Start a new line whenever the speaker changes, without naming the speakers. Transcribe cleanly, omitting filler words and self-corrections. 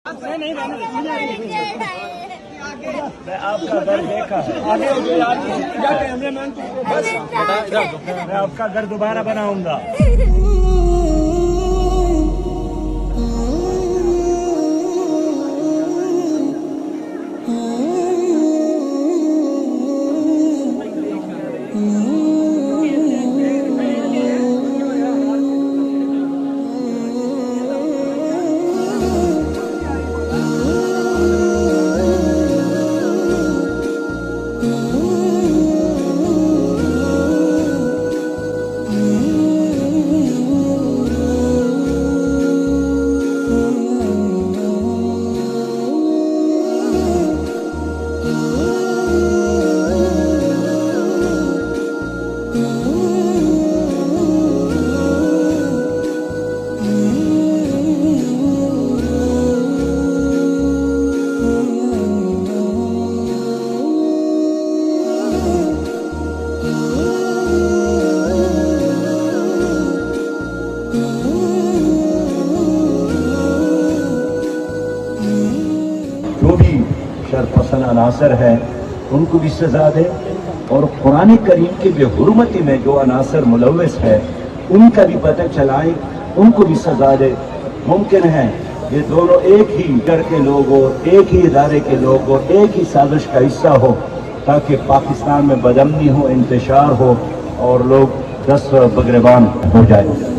नहीं मैं आपका घर देखा है। मैं आपका घर दोबारा बनाऊंगा। जो भी शरपसंद अनासर है उनको भी सजा दे और कुरान करीम की बेहुरमती में जो अनासर मुलव्वस है उनका भी पता चलाए, उनको भी सजा दे। मुमकिन है ये दोनों एक ही घर के लोग हो, एक ही इदारे के लोग हो, एक ही साजिश का हिस्सा हो, ताकि पाकिस्तान में बदअमनी हो, इंतशार हो और लोग दस्त बगरेबान हो जाए।